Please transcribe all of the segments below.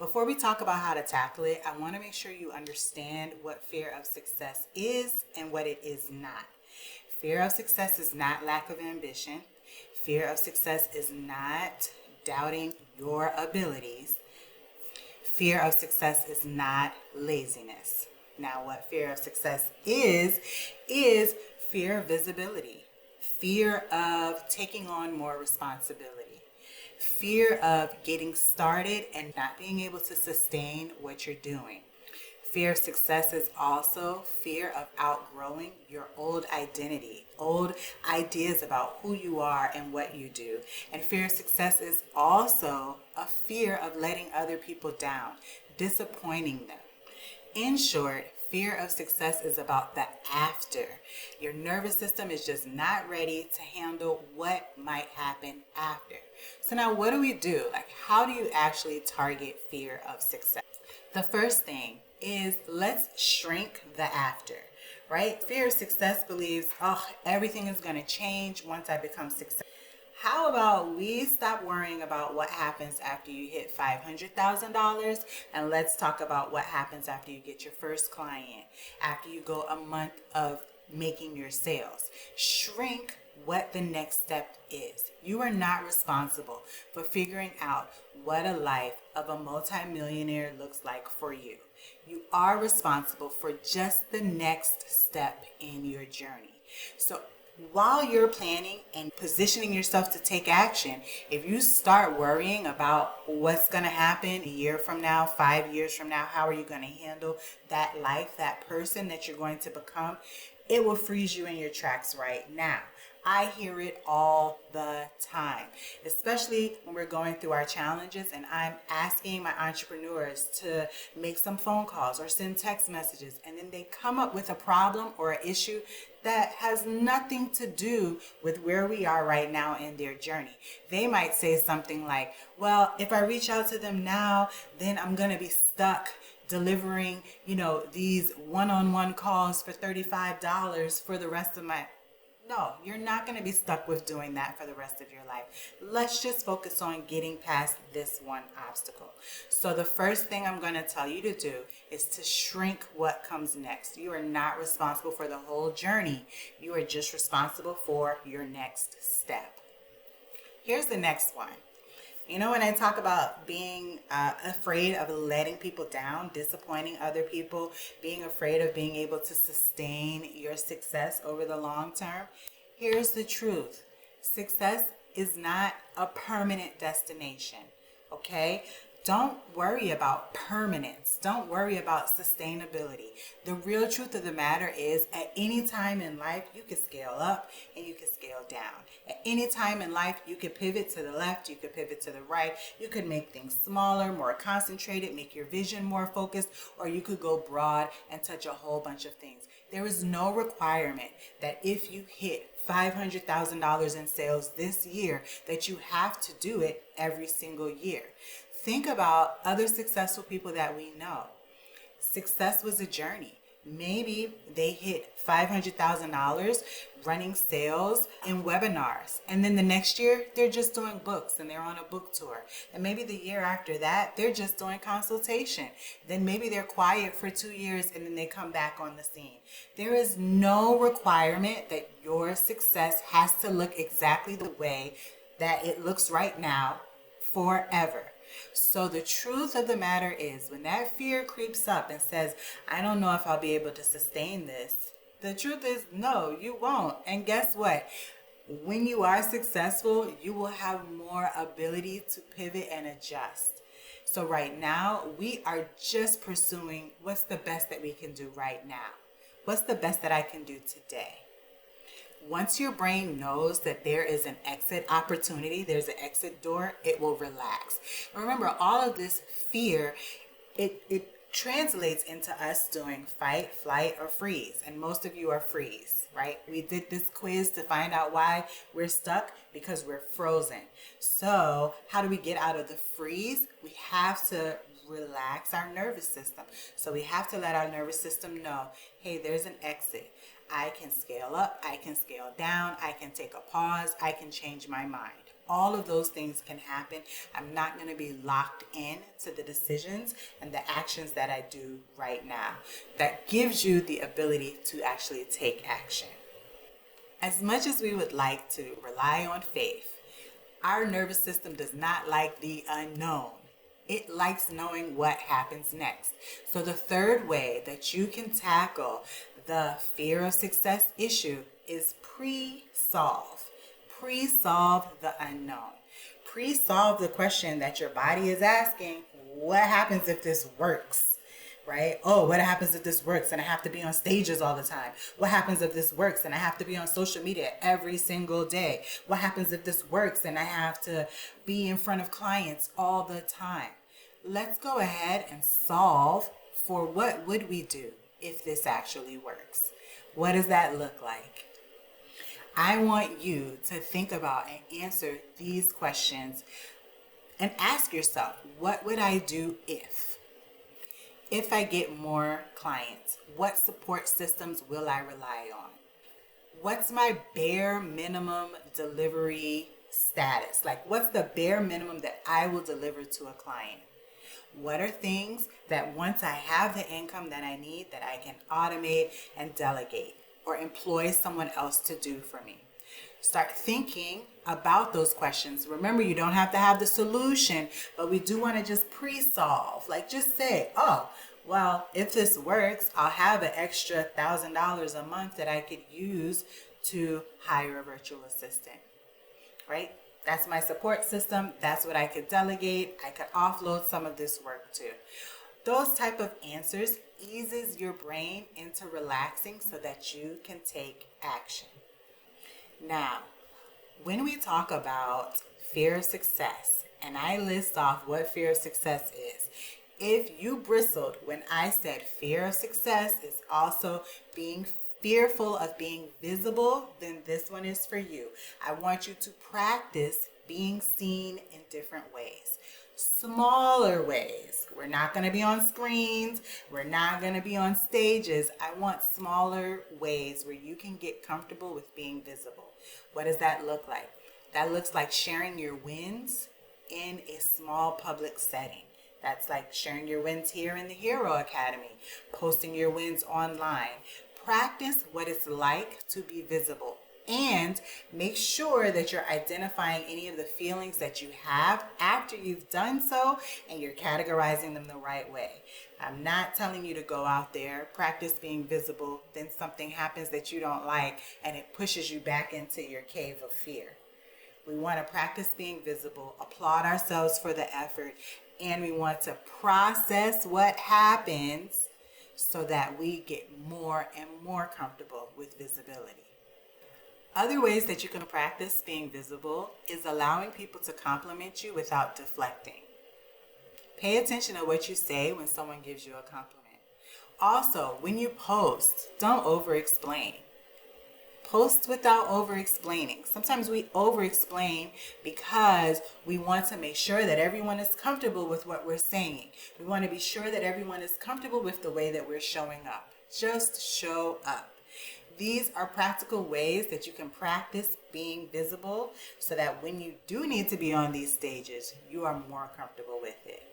Before we talk about how to tackle it, I want to make sure you understand what fear of success is and what it is not. Fear of success is not lack of ambition. Fear of success is not doubting your abilities. Fear of success is not laziness. Now, what fear of success is fear of visibility, fear of taking on more responsibility, fear of getting started and not being able to sustain what you're doing. Fear of success is also fear of outgrowing your old identity, old ideas about who you are and what you do. And fear of success is also a fear of letting other people down, disappointing them. In short, fear of success is about the after. Your nervous system is just not ready to handle what might happen after. So now what do we do? Like, how do you actually target fear of success? The first thing is let's shrink the after, right? Fear of success believes, oh, everything is going to change once I become successful. How about we stop worrying about what happens after you hit $500,000 and let's talk about what happens after you get your first client, after you go a month of making your sales. Shrink what the next step is. You are not responsible for figuring out what a life of a multimillionaire looks like for you. You are responsible for just the next step in your journey. So while you're planning and positioning yourself to take action, if you start worrying about what's going to happen a year from now, 5 years from now, how are you going to handle that life, that person that you're going to become, it will freeze you in your tracks right now. I hear it all the time, especially when we're going through our challenges and I'm asking my entrepreneurs to make some phone calls or send text messages, and then they come up with a problem or an issue that has nothing to do with where we are right now in their journey. They might say something like, well, if I reach out to them now, then I'm going to be stuck delivering, these one-on-one calls for $35 for the rest of my... No, you're not going to be stuck with doing that for the rest of your life. Let's just focus on getting past this one obstacle. So the first thing I'm going to tell you to do is to shrink what comes next. You are not responsible for the whole journey. You are just responsible for your next step. Here's the next one. When I talk about being afraid of letting people down, disappointing other people, being afraid of being able to sustain your success over the long term, here's the truth. Success is not a permanent destination, okay? Don't worry about permanence. Don't worry about sustainability. The real truth of the matter is, at any time in life, you can scale up and you can scale down. At any time in life, you can pivot to the left, you could pivot to the right. You could make things smaller, more concentrated, make your vision more focused, or you could go broad and touch a whole bunch of things. There is no requirement that if you hit $500,000 in sales this year, that you have to do it every single year. Think about other successful people that we know. Success was a journey. Maybe they hit $500,000 running sales in webinars. And then the next year, they're just doing books and they're on a book tour. And maybe the year after that, they're just doing consultation. Then maybe they're quiet for 2 years and then they come back on the scene. There is no requirement that your success has to look exactly the way that it looks right now forever. So the truth of the matter is, when that fear creeps up and says, I don't know if I'll be able to sustain this, the truth is, no, you won't. And guess what? When you are successful, you will have more ability to pivot and adjust. So right now, we are just pursuing what's the best that we can do right now. What's the best that I can do today? Once your brain knows that there is an exit opportunity, there's an exit door, it will relax. Remember, all of this fear, it translates into us doing fight, flight, or freeze. And most of you are freeze, right? We did this quiz to find out why we're stuck, because we're frozen. So how do we get out of the freeze? We have to relax our nervous system. So we have to let our nervous system know, hey, there's an exit. I can scale up, I can scale down, I can take a pause, I can change my mind. All of those things can happen. I'm not going to be locked in to the decisions and the actions that I do right now. That gives you the ability to actually take action. As much as we would like to rely on faith, our nervous system does not like the unknown. It likes knowing what happens next. So the third way that you can tackle the fear of success issue is pre-solve. Pre-solve the unknown. Pre-solve the question that your body is asking, what happens if this works? Right? Oh, what happens if this works and I have to be on stages all the time? What happens if this works and I have to be on social media every single day? What happens if this works and I have to be in front of clients all the time? Let's go ahead and solve for what would we do if this actually works? What does that look like? I want you to think about and answer these questions and ask yourself, what would I do if? If I get more clients, what support systems will I rely on? What's my bare minimum delivery status? Like, what's the bare minimum that I will deliver to a client? What are things that once I have the income that I need, that I can automate and delegate or employ someone else to do for me? Start thinking about those questions. Remember, you don't have to have the solution, but we do want to just pre-solve. Like, just say, oh, well, if this works, I'll have an extra $1,000 a month that I could use to hire a virtual assistant, right? That's my support system. That's what I could delegate. I could offload some of this work to. Those type of answers eases your brain into relaxing so that you can take action. Now, when we talk about fear of success, and I list off what fear of success is, if you bristled when I said fear of success is also being fearful of being visible, then this one is for you. I want you to practice being seen in different ways. Smaller ways. We're not going to be on screens. We're not going to be on stages. I want smaller ways where you can get comfortable with being visible. What does that look like? That looks like sharing your wins in a small public setting. That's like sharing your wins here in the Hero Academy, posting your wins online. Practice what it's like to be visible. And make sure that you're identifying any of the feelings that you have after you've done so, and you're categorizing them the right way. I'm not telling you to go out there, practice being visible, then something happens that you don't like, and it pushes you back into your cave of fear. We want to practice being visible, applaud ourselves for the effort, and we want to process what happens so that we get more and more comfortable with visibility. Other ways that you can practice being visible is allowing people to compliment you without deflecting. Pay attention to what you say when someone gives you a compliment. Also, when you post, don't over-explain. Post without over-explaining. Sometimes we over-explain because we want to make sure that everyone is comfortable with what we're saying. We want to be sure that everyone is comfortable with the way that we're showing up. Just show up. These are practical ways that you can practice being visible so that when you do need to be on these stages, you are more comfortable with it.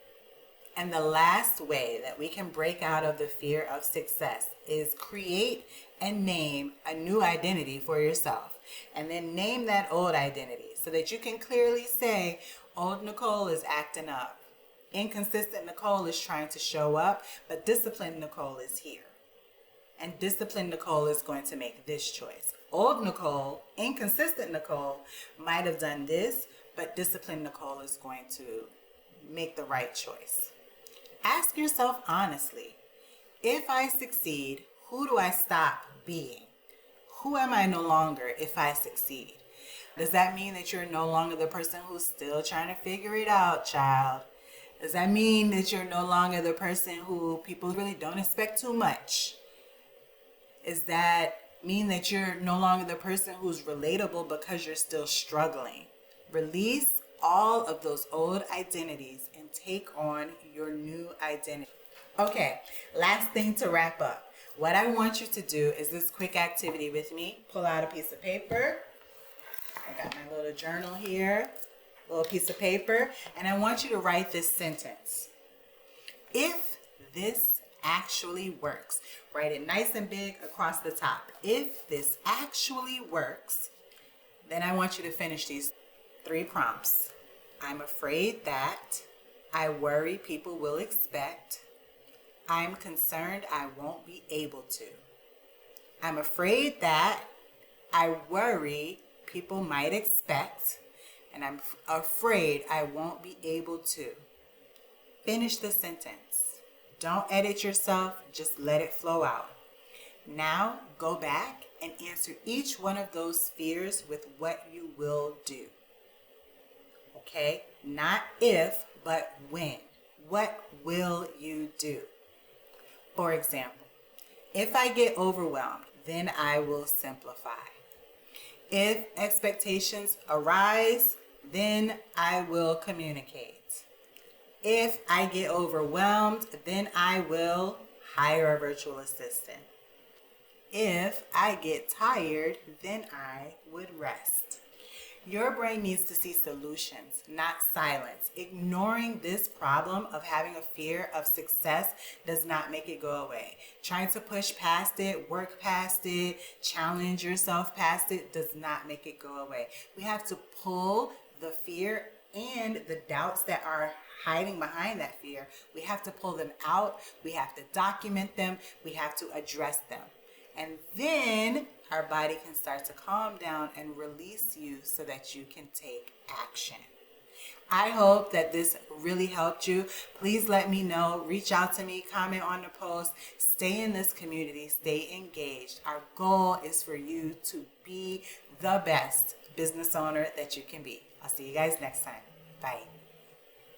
And the last way that we can break out of the fear of success is create and name a new identity for yourself. And then name that old identity so that you can clearly say, old Nicole is acting up. Inconsistent Nicole is trying to show up, but disciplined Nicole is here. And disciplined Nicole is going to make this choice. Old Nicole, inconsistent Nicole, might have done this, but disciplined Nicole is going to make the right choice. Ask yourself honestly, if I succeed, who do I stop being? Who am I no longer if I succeed? Does that mean that you're no longer the person who's still trying to figure it out, child? Does that mean that you're no longer the person who people really don't expect too much? Does that mean that you're no longer the person who's relatable because you're still struggling? Release all of those old identities and take on your new identity. Okay, last thing to wrap up. What I want you to do is this quick activity with me. Pull out a piece of paper. I got my little journal here. little piece of paper, and I want you to write this sentence. If this actually works, write it nice and big across the top. If this actually works, then I want you to finish these 3 prompts. I'm afraid that, I worry people will expect, I'm concerned I won't be able to. I'm afraid that, I worry people might expect, and I'm afraid I won't be able to. Finish the sentence. Don't edit yourself, just let it flow out. Now go back and answer each one of those fears with what you will do. Okay? Not if, but when. What will you do? For example, if I get overwhelmed, then I will simplify. If expectations arise, then I will communicate. If I get overwhelmed, then I will hire a virtual assistant. If I get tired, then I would rest. Your brain needs to see solutions, not silence. Ignoring this problem of having a fear of success does not make it go away. Trying to push past it, work past it, challenge yourself past it does not make it go away. We have to pull the fear and the doubts that are hiding behind that fear. We have to pull them out. We have to document them. We have to address them. And then our body can start to calm down and release you so that you can take action. I hope that this really helped you. Please let me know. Reach out to me, comment on the post. Stay in this community. Stay engaged. Our goal is for you to be the best business owner that you can be. I'll see you guys next time. Bye.